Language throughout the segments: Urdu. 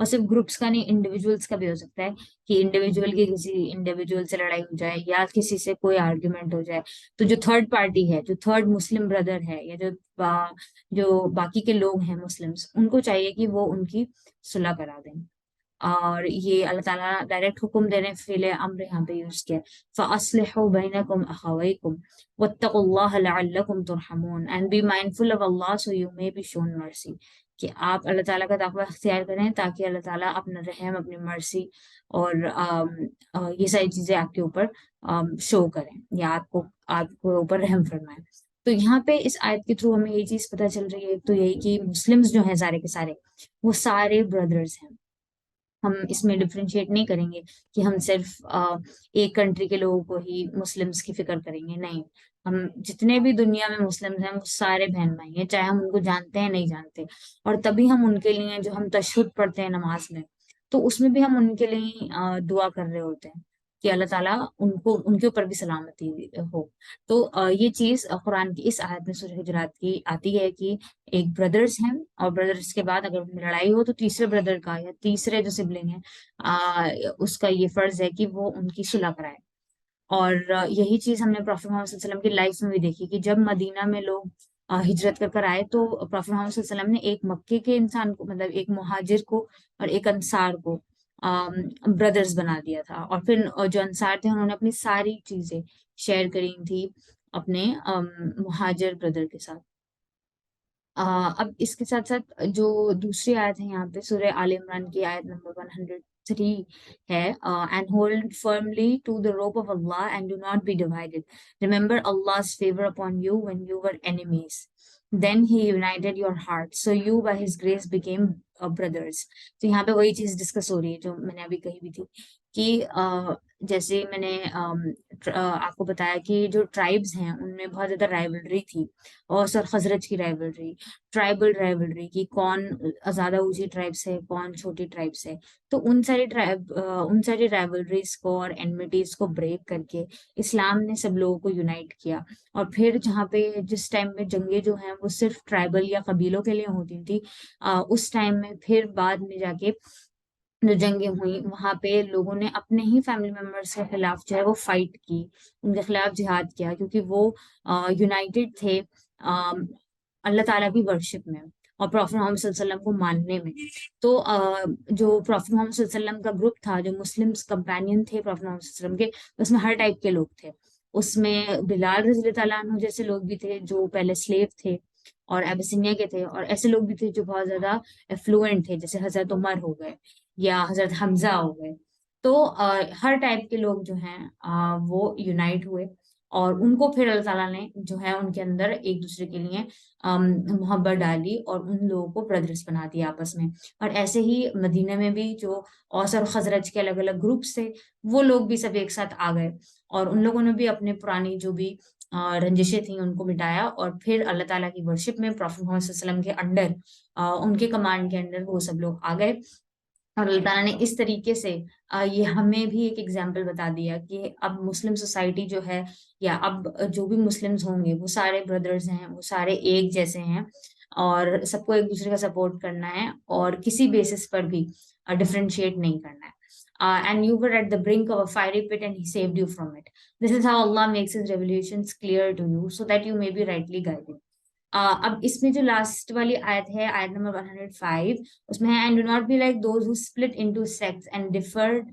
اور صرف گروپس کا نہیں انڈیویجولس کا بھی ہو سکتا ہے کہ انڈیویجول کی کسی انڈیویجول سے لڑائی ہو جائے یا کسی سے کوئی آرگیومنٹ ہو جائے، تو جو تھرڈ پارٹی ہے، جو تھرڈ مسلم بردر ہے، یا جو باقی کے لوگ ہیں مسلمس، ان کو چاہیے کہ وہ ان کی صلح کرا دیں. اور یہ اللہ تعالیٰ ڈائریکٹ حکم دے رہے ہیں، فعل امر یہاں پہ یوز کیا فَأَصْلِحُوا بَيْنَكُمْ أَخَوَيْكُمْ وَاتَّقُوا اللَّهَ لَعَلَّكُمْ تُرْحَمُونَ and be mindful of Allah so you may be shown mercy. کہ آپ اللہ تعالیٰ کا تقوی اختیار کریں تاکہ اللہ تعالیٰ اپنا رحم، اپنی مرسی اور یہ ساری چیزیں آپ کے اوپر شو کریں یا آپ کو اوپر رحم فرمائیں. تو یہاں پہ اس آیت کے تھرو ہمیں یہ چیز پتہ چل رہی ہے، تو یہی کہ مسلمز جو ہیں سارے کے سارے وہ سارے بردرز ہیں. ہم اس میں ڈفرینشیٹ نہیں کریں گے کہ ہم صرف ایک کنٹری کے لوگوں کو ہی مسلمس کی فکر کریں گے، نہیں. ہم جتنے بھی دنیا میں مسلم ہیں وہ سارے بہن بھائی ہیں، چاہے ہم ان کو جانتے ہیں نہیں جانتے. اور تبھی ہم ان کے لیے جو ہم تشہد پڑھتے ہیں نماز میں، تو اس میں بھی ہم ان کے لیے دعا کر رہے ہوتے ہیں کہ اللہ تعالیٰ ان کے اوپر بھی سلامتی ہو. تو یہ چیز قرآن کی اس آیت میں سورہ حجرات کی آتی ہے کہ ایک بردرز ہیں، اور بردرز کے بعد اگر لڑائی ہو تو تیسرے بردر کا یا تیسرے جو سبلنگ ہیں اس کا یہ فرض ہے کہ وہ ان کی صلح کرائے. اور یہی چیز ہم نے پروفیٹ محمد صلی اللہ علیہ وسلم کی لائف میں بھی دیکھی کہ جب مدینہ میں لوگ ہجرت کر کر آئے تو پروفیٹ محمد صلی اللہ علیہ وسلم نے ایک مکے کے انسان کو، مطلب ایک مہاجر کو اور ایک انصار کو بردرز بنا دیا تھا. اور پھر جو انصار تھے انہوں نے اپنی ساری چیزیں شیئر کری تھی اپنے مہاجر بردر کے ساتھ. اب اس کے ساتھ ساتھ جو دوسری آیت ہے یہاں پہ سورہ آل عمران کی آیت نمبر 103 ہے، and hold firmly to the rope of Allah and do not be divided. Remember Allah's favor upon you when you were enemies. Then he united your hearts, so you by his grace became brothers. تو یہاں پہ وہی چیز ڈسکس ہو رہی ہے جو میں نے ابھی کہی بھی تھی کہ جیسے میں نے آپ کو بتایا کہ جو ٹرائبز ہیں ان میں بہت زیادہ رائیولری تھی، اور سر خزرج کی رائیولری، ٹرائبل رائیولری کی کون زیادہ اونچی ٹرائب سے کون چھوٹی ٹرائب سے. تو ان ساری رائیولریز کو اور اینمیٹیز کو بریک کر کے اسلام نے سب لوگوں کو یونائٹ کیا. اور پھر جہاں پہ جس ٹائم میں جنگیں جو ہیں وہ صرف ٹرائبل یا قبیلوں کے لیے ہوتی تھی، اس ٹائم میں پھر بعد میں جا کے جو جنگیں ہوئیں وہاں پہ لوگوں نے اپنے ہی فیملی ممبرس کے خلاف جو ہے وہ فائٹ کی، ان کے خلاف جہاد کیا، کیونکہ وہ یونائٹیڈ تھے اللہ تعالیٰ کی ورشپ میں اور پروفیٹ محمد صلی اللہ علیہ وسلم کو ماننے میں. تو جو پروفیٹ محمد صلی اللہ علیہ وسلم کا گروپ تھا، جو مسلم کمپینین تھے پروفیٹ محمد صلی اللہ علیہ وسلم کے، اس میں ہر ٹائپ کے لوگ تھے. اس میں بلال رضی اللہ تعالیٰ عنہ جیسے لوگ بھی تھے جو پہلے سلیو تھے اور ایبیسینیا کے تھے، اور ایسے لوگ بھی تھے جو بہت زیادہ افلوئنٹ تھے جیسے حضرت عمر ہو گئے یا حضرت حمزہ ہو گئے. تو ہر ٹائپ کے لوگ جو ہیں وہ یونائٹ ہوئے، اور ان کو پھر اللہ تعالیٰ نے جو ہے ان کے اندر ایک دوسرے کے لیے محبت ڈالی اور ان لوگوں کو بردرس بنا دیا آپس میں. اور ایسے ہی مدینہ میں بھی جو اوس اور خزرج کے الگ الگ گروپس تھے وہ لوگ بھی سب ایک ساتھ آ گئے، اور ان لوگوں نے بھی اپنے پرانی جو بھی رنجشیں تھیں ان کو مٹایا، اور پھر اللہ تعالیٰ کی ورشپ میں پروفیٹ محمد صلی اللہ علیہ وسلم کے انڈر، ان کے کمانڈ کے انڈر وہ سب لوگ آ گئے. اور اللہ تعالیٰ نے اس طریقے سے یہ ہمیں بھی ایک ایگزامپل بتا دیا کہ اب مسلم سوسائٹی جو ہے، یا اب جو بھی مسلمز ہوں گے وہ سارے بردرز ہیں، وہ سارے ایک جیسے ہیں، اور سب کو ایک دوسرے کا سپورٹ کرنا ہے اور کسی بیسس پر بھی ڈفرینشیٹ نہیں کرنا ہے. And you were at the brink of a fiery pit and he saved you from it. This is how Allah makes his revelations clear to you so that you may be rightly guided. اب اس میں جو لاسٹ والی آیت ہے، آیت نمبر 105، اس میں ہے and do not be like those who split into sects and differed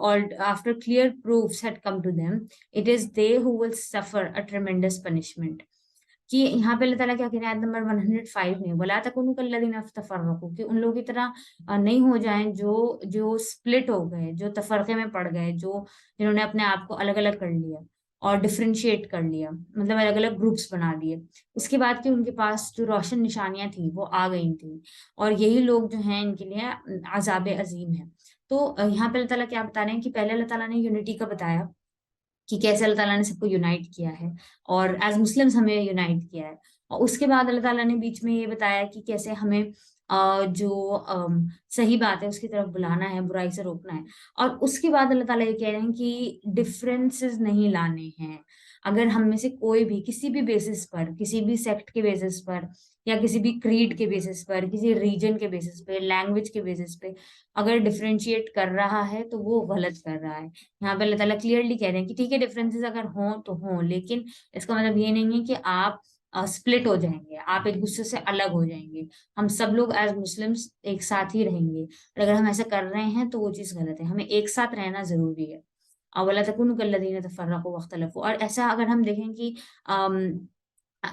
or after clear proofs had come to them. It is they who will suffer a tremendous punishment. کہ یہاں پہ اللہ تعالیٰ کیا کہہ رہے ہیں آیت نمبر 105 میں، وَلَا تَكُونُوا كَالَّذِينَ تَفَرَّقُوا، کہ ان لوگوں کی طرح نہیں ہو جائیں جو سپلٹ ہو گئے، جو تفرقے میں پڑ گئے، جنہوں نے اپنے آپ کو الگ الگ کر لیا اور ڈفرینشیٹ کر لیا، مطلب الگ الگ گروپس بنا دیے. اس کے بعد کہ ان کے پاس جو روشن نشانیاں تھیں وہ آ گئی تھیں، اور یہی لوگ جو ہیں ان کے لیے عذاب عظیم ہے. تو یہاں پہ اللہ تعالیٰ کیا بتا رہے ہیں کہ پہلے اللہ تعالیٰ نے یونٹی کا بتایا کہ کیسے اللہ تعالیٰ نے سب کو یونائٹ کیا ہے اور ایز مسلمس ہمیں یونائٹ کیا ہے، اور اس کے بعد اللہ تعالیٰ نے بیچ میں یہ بتایا کہ کیسے ہمیں جو صحیح بات ہے اس کی طرف بلانا ہے، برائی سے روکنا ہے. اور اس کے بعد اللہ تعالیٰ یہ کہہ رہے ہیں کہ ڈفرینسز نہیں لانے ہیں، اگر ہم میں سے کوئی بھی کسی بھی بیسس پر، کسی بھی سیکٹ کے بیسس پر، یا کسی بھی کریڈ کے بیسس پر، کسی ریجن کے بیسس پہ، لینگویج کے بیسس پہ اگر ڈفرینشیٹ کر رہا ہے تو وہ غلط کر رہا ہے. یہاں پہ اللہ تعالیٰ کلیئرلی کہہ رہے ہیں کہ ٹھیک ہے ڈفرینسز اگر ہوں تو ہوں، لیکن اس کا مطلب یہ نہیں ہے کہ آپ اسپلٹ ہو جائیں گے، آپ ایک دوسرے سے الگ ہو جائیں گے. ہم سب لوگ ایز مسلمس ایک ساتھ ہی رہیں گے، اور اگر ہم ایسا کر رہے ہیں تو وہ چیز غلط ہے. ہمیں ایک ساتھ رہنا ضروری ہے. وَلَا تَكُونُوا كَالَّذِينَ تَفَرَّقُوا وَاخْتَلَفُوا. اور ایسا اگر ہم دیکھیں کہ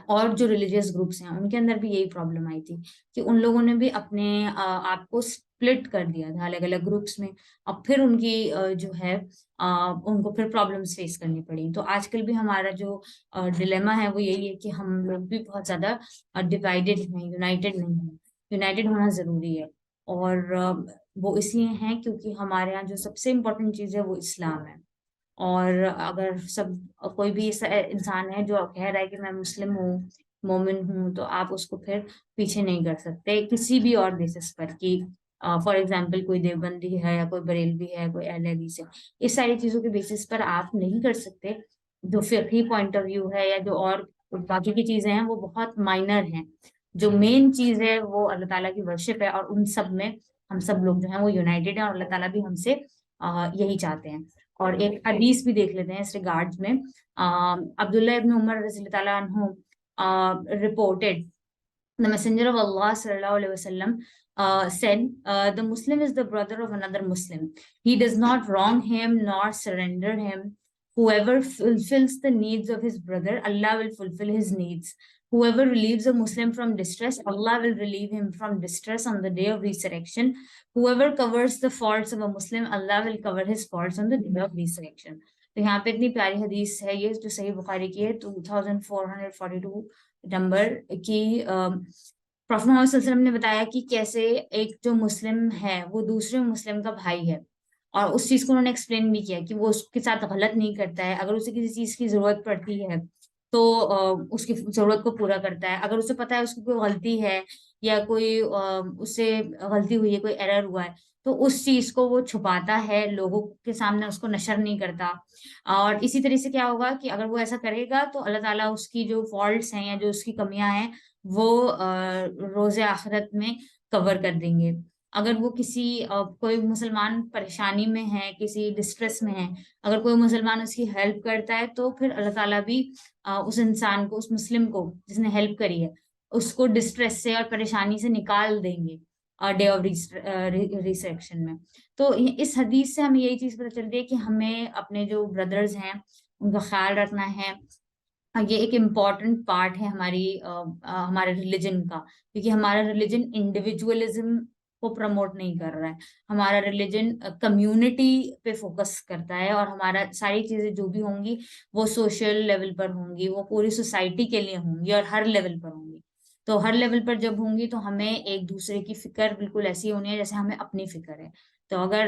اور جو ریلیجیس گروپس ہیں ان کے اندر بھی یہی پرابلم آئی تھی کہ ان لوگوں نے بھی اپنے آپ کو سپلٹ کر دیا تھا الگ الگ گروپس میں. اب پھر ان کی جو ہے ان کو پھر پرابلمس فیس کرنی پڑی. تو آج کل بھی ہمارا جو ڈیلیما ہے وہ یہی ہے کہ ہم لوگ بھی بہت زیادہ ڈیوائڈیڈ ہیں، یونائٹیڈ نہیں ہیں. یونائٹیڈ ہونا ضروری ہے، اور وہ اس لیے ہیں کیونکہ ہمارے یہاں جو سب سے امپورٹنٹ چیز ہے وہ اسلام ہے. اور اگر کوئی بھی ایسا انسان ہے جو کہہ رہا ہے کہ میں مسلم ہوں، مومن ہوں، تو آپ اس کو پھر پیچھے نہیں کر سکتے کسی بھی اور بیسس پر. کہ فار ایگزامپل کوئی دیوبندی ہے یا کوئی بریلوی ہے، کوئی اہل حدیث ہے، اس ساری چیزوں کے بیسس پر آپ نہیں کر سکتے. جو فقہی پوائنٹ آف ویو ہے یا جو اور باقی کی چیزیں ہیں وہ بہت مائنر ہیں. جو مین چیز ہے وہ اللہ تعالیٰ کی ورشپ ہے، اور ان سب میں ہم سب لوگ جو ہیں وہ یونائٹیڈ ہیں، اور اللہ تعالیٰ بھی ہم سے یہی چاہتے ہیں. اور ایک حدیث بھی دیکھ لیتے ہیں اس ریگارڈ میں. عبداللہ ابن عمر رضی اللہ تعالیٰ عنہ reported the messenger of Allah sallallahu alaihi wasallam said, the Muslim is the brother of another Muslim. He does not wrong him nor surrender him. Whoever fulfills the needs of his brother, Allah will fulfill his needs. Whoever relieves a Muslim from distress, Allah will relieve him from distress on the day of resurrection. Whoever covers the faults of a Muslim, Allah will cover his faults on the day of resurrection. تو یہاں پہ اتنی پیاری حدیث ہے یہ جو صحیح بخاری کی ہے 2442 نمبر کی. پروفیٹ محمد صلی اللہ علیہ وسلم نے بتایا کہ کیسے ایک جو مسلم ہے وہ دوسرے مسلم کا بھائی ہے، اور اس چیز کو انہوں نے ایکسپلین بھی کیا کہ وہ اس کے ساتھ غلط نہیں کرتا ہے. اگر اسے کسی چیز کی ضرورت پڑتی ہے تو اس کی ضرورت کو پورا کرتا ہے. اگر اسے پتا ہے اس کی کوئی غلطی ہے یا کوئی اس سے غلطی ہوئی ہے، کوئی ایرر ہوا ہے، تو اس چیز کو وہ چھپاتا ہے، لوگوں کے سامنے اس کو نشر نہیں کرتا. اور اسی طرح سے کیا ہوگا کہ اگر وہ ایسا کرے گا تو اللہ تعالیٰ اس کی جو فالٹس ہیں یا جو اس کی کمیاں ہیں وہ روز آخرت میں کور کر دیں گے. اگر وہ کسی کوئی مسلمان پریشانی میں ہے، کسی ڈسٹریس میں ہے، اگر کوئی مسلمان اس کی ہیلپ کرتا ہے تو پھر اللہ تعالیٰ بھی اس انسان کو، اس مسلم کو جس نے ہیلپ کری ہے، اس کو ڈسٹریس سے اور پریشانی سے نکال دیں گے ڈے آف ریسریکشن میں. تو اس حدیث سے ہمیں یہی چیز پتہ چلتی ہے کہ ہمیں اپنے جو بردرز ہیں ان کا خیال رکھنا ہے. یہ ایک امپورٹنٹ پارٹ ہے ہمارے ریلیجن کا، کیونکہ ہمارا ریلیجن انڈیویجولزم کو پروموٹ نہیں کر رہا ہے. ہمارا ریلیجن کمیونٹی پہ فوکس کرتا ہے، اور ہمارا ساری چیزیں جو بھی ہوں گی وہ سوشل لیول پر ہوں گی، وہ پوری سوسائٹی کے لیے ہوں گی، اور ہر لیول پر ہوں گی. تو ہر لیول پر جب ہوں گی تو ہمیں ایک دوسرے کی فکر بالکل ایسی ہونی ہے جیسے ہمیں اپنی فکر ہے. تو اگر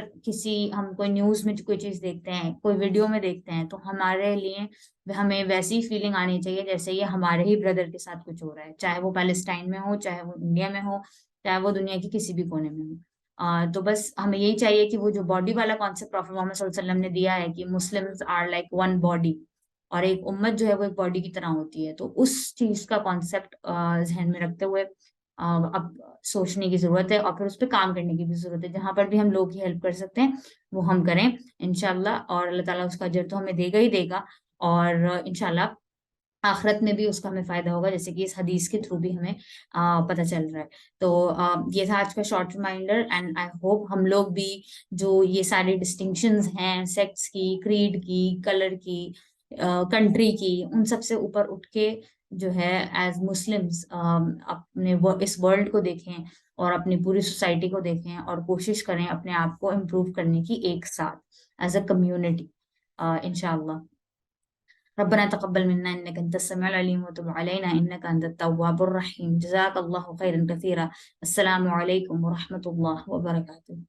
ہم کوئی نیوز میں کوئی چیز دیکھتے ہیں، کوئی ویڈیو میں دیکھتے ہیں، تو ہمارے لیے ہمیں ویسی فیلنگ آنی چاہیے جیسے یہ ہمارے ہی بردر کے ساتھ کچھ ہو رہا ہے، چاہے وہ پیلسٹائن میں ہو، چاہے وہ انڈیا میں ہو، چاہے وہ دنیا کی کسی بھی کونے میں ہو. تو بس ہمیں یہی چاہیے کہ وہ جو باڈی والا کانسیپٹ پروفیٹ محمد صلی اللہ علیہ وسلم نے دیا ہے کہ Muslims are like one body, اور ایک امت جو ہے وہ ایک باڈی کی طرح ہوتی ہے، تو اس چیز کا کانسیپٹ ذہن میں رکھتے ہوئے اب سوچنے کی ضرورت ہے، اور پھر اس پہ کام کرنے کی بھی ضرورت ہے. جہاں پر بھی ہم لوگ کی ہیلپ کر سکتے ہیں وہ ہم کریں انشاءاللہ، اور اللہ تعالیٰ اس کا اجر تو ہمیں دے گا ہی دے گا، اور انشاءاللہ آخرت میں بھی اس کا ہمیں فائدہ ہوگا، جیسے کہ اس حدیث کے تھرو بھی ہمیں پتہ چل رہا ہے. تو یہ تھا آج کا short reminder, and I hope ہم لوگ بھی جو یہ سارے ڈسٹنکشنز ہیں سیکٹس کی، کریڈ کی، کلر کی، کنٹری کی، ان سب سے اوپر اٹھ کے جو ہے ایز مسلمس اپنے اس ورلڈ کو دیکھیں اور اپنی پوری سوسائٹی کو دیکھیں، اور کوشش کریں اپنے آپ کو امپروو کرنے کی ایک ساتھ ایز اے کمیونٹی انشاءاللہ. ربنا تقبل منا انك انت السميع العليم وتب علينا انك انت التواب الرحيم. جزاك الله خيرا كثيرا. السلام عليكم ورحمة الله وبركاته.